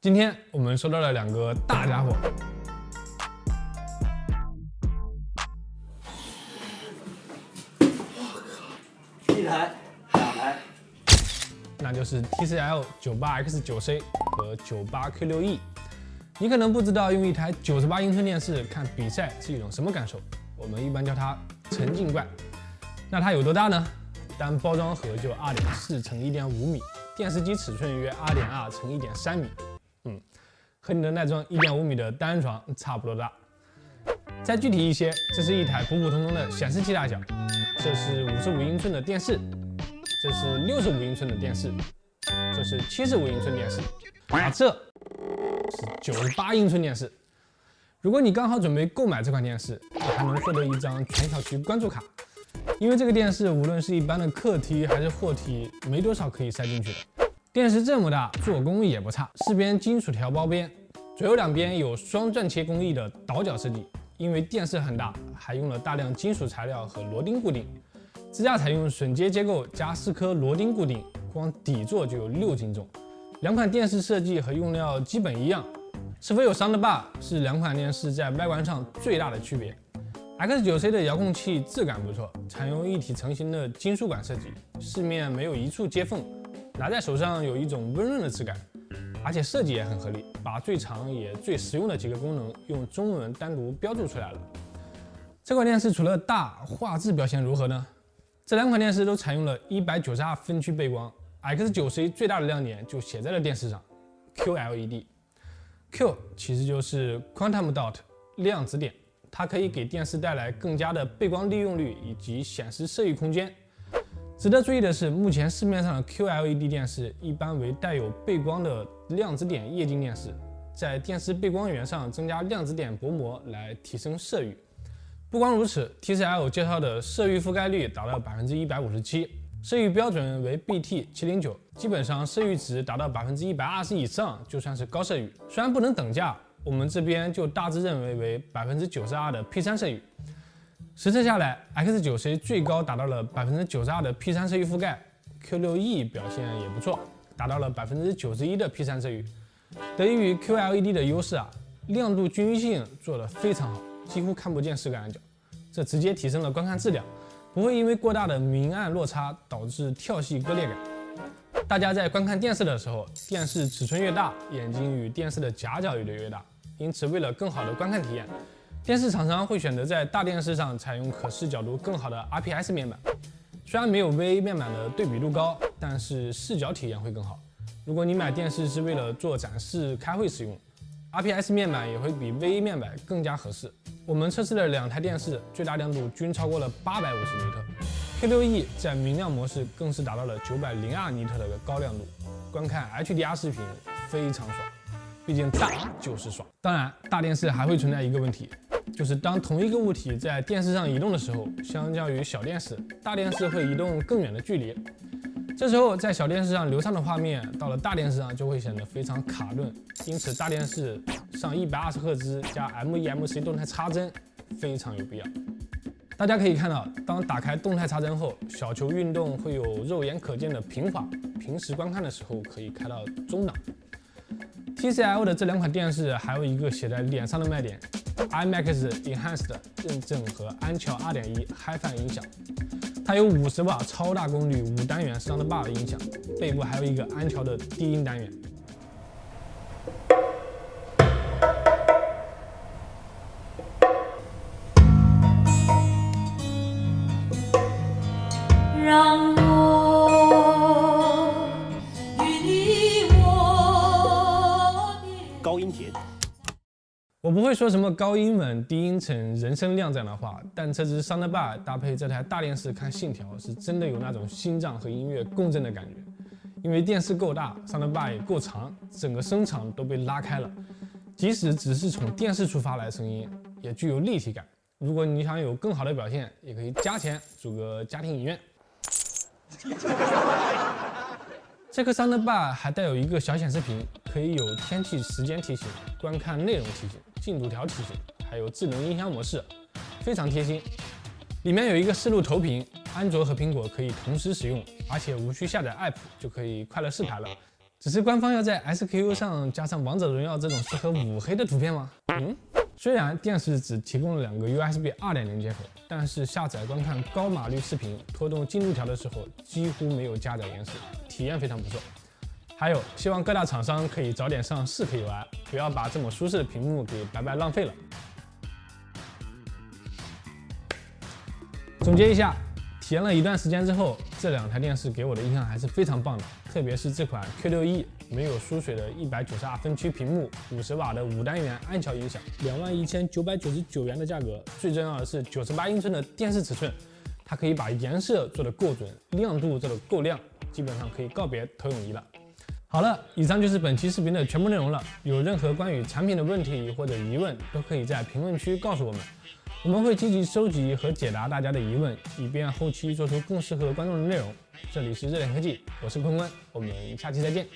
今天我们收到了2个大家伙，一台、2台，那就是 TCL 98X9C 和 98Q6E。你可能不知道用一台98英寸电视看比赛是一种什么感受，我们一般叫它沉浸怪。那它有多大呢？单包装盒就2.4乘1.5米，电视机尺寸约2.2乘1.3米，和你的那张1.5米的单人床差不多大。再具体一些，这是一台普普通通的显示器大小，这是55英寸的电视，这是65英寸的电视，这是75英寸电视，这是98英寸电视。如果你刚好准备购买这款电视，你还能获得一张全小区关注卡，因为这个电视无论是一般的客梯还是货梯，没多少可以塞进去的。电视这么大，做工也不差，4边金属条包边，左右2边有双钻切工艺的倒角设计。因为电视很大，还用了大量金属材料和螺钉固定，支架采用榫接结构加4颗螺钉固定，光底座就有6斤重。2款电视设计和用料基本一样，是否有 soundbar 是2款电视在外观上最大的区别。X9C 的遥控器质感不错，采用一体成型的金属管设计，四面没有一处接缝，拿在手上有一种温润的质感。而且设计也很合理，把最常也最实用的几个功能用中文单独标注出来了。这款电视除了大，画质表现如何呢？这2款电视都采用了192分区背光 ，X9C 最大的亮点就写在了电视上 ，QLED。Q 其实就是 Quantum Dot 量子点，它可以给电视带来更佳的背光利用率以及显示色域空间。值得注意的是，目前市面上的 QLED 电视一般为带有背光的量子点液晶电视，在电视背光源上增加量子点薄膜来提升色域。不光如此 ，TCL 介绍的色域覆盖率达到157%，色域标准为 BT709，基本上色域值达到120%以上就算是高色域。虽然不能等价，我们这边就大致认为为92%的 P3 色域。实测下来 ，X9C 最高达到了92%的 P3 色域覆盖 ，Q6E 表现也不错，达到了91%的 P3 色域。得益于 QLED 的优势亮度均匀性做得非常好，几乎看不见4个暗角，这直接提升了观看质量，不会因为过大的明暗落差导致跳戏割裂感。大家在观看电视的时候，电视尺寸越大，眼睛与电视的夹角也就越大，因此为了更好的观看体验，电视厂商会选择在大电视上采用可视角度更好的 IPS 面板，虽然没有 VA 面板的对比度高，但是视角体验会更好。如果你买电视是为了做展示、开会使用， IPS 面板也会比 VA 面板更加合适。我们测试了2台电视，最大亮度均超过了850尼特。Q6E 在明亮模式更是达到了902尼特的高亮度，观看 HDR 视频非常爽。毕竟大就是爽。当然，大电视还会存在一个问题，就是当同一个物体在电视上移动的时候，相较于小电视，大电视会移动更远的距离。这时候在小电视上流畅的画面，到了大电视上就会显得非常卡顿，因此大电视上120赫兹加 MEMC 动态插帧非常有必要。大家可以看到，当打开动态插帧后，小球运动会有肉眼可见的平滑，平时观看的时候可以开到中档。TCL 的这2款电视还有一个写在脸上的卖点 ，IMAX Enhanced 认证和安桥 2.1 Hi-Fi 音响。它有50瓦超大功率5单元 soundbar 音响，背部还有一个安桥的低音单元。让我与你握别。高音甜。我不会说什么高音稳、低音沉、人声亮这样的话，但这只 soundbar 搭配这台大电视看信条，是真的有那种心脏和音乐共振的感觉。因为电视够大 ，soundbar 也够长，整个声场都被拉开了，即使只是从电视出发来的声音，也具有立体感。如果你想有更好的表现，也可以加钱组个家庭影院。这颗 soundbar 还带有一个小显示屏，可以有天气、时间提醒、观看内容提醒、进度条提醒，还有智能音箱模式，非常贴心。里面有一个4路投屏，安卓和苹果可以同时使用，而且无需下载 App 就可以快乐4台了。只是官方要在 SKU 上加上王者荣耀这种适合五黑的图片吗？虽然电视只提供了2个 USB 2.0接口，但是下载观看高码率视频、拖动进度条的时候几乎没有加载延时，体验非常不错。还有，希望各大厂商可以早点上4K UI，不要把这么舒适的屏幕给白白浪费了。总结一下，体验了一段时间之后，这2台电视给我的印象还是非常棒的，特别是这款 Q62E 没有输水的192分区屏幕，50瓦的5单元安桥音响，21,999元的价格，最重要的是98英寸的电视尺寸，它可以把颜色做得够准，亮度做得够亮，基本上可以告别投影仪了。好了，以上就是本期视频的全部内容了。有任何关于产品的问题或者疑问，都可以在评论区告诉我们，我们会积极收集和解答大家的疑问，以便后期做出更适合观众的内容。这里是热点科技，我是坤坤，我们下期再见。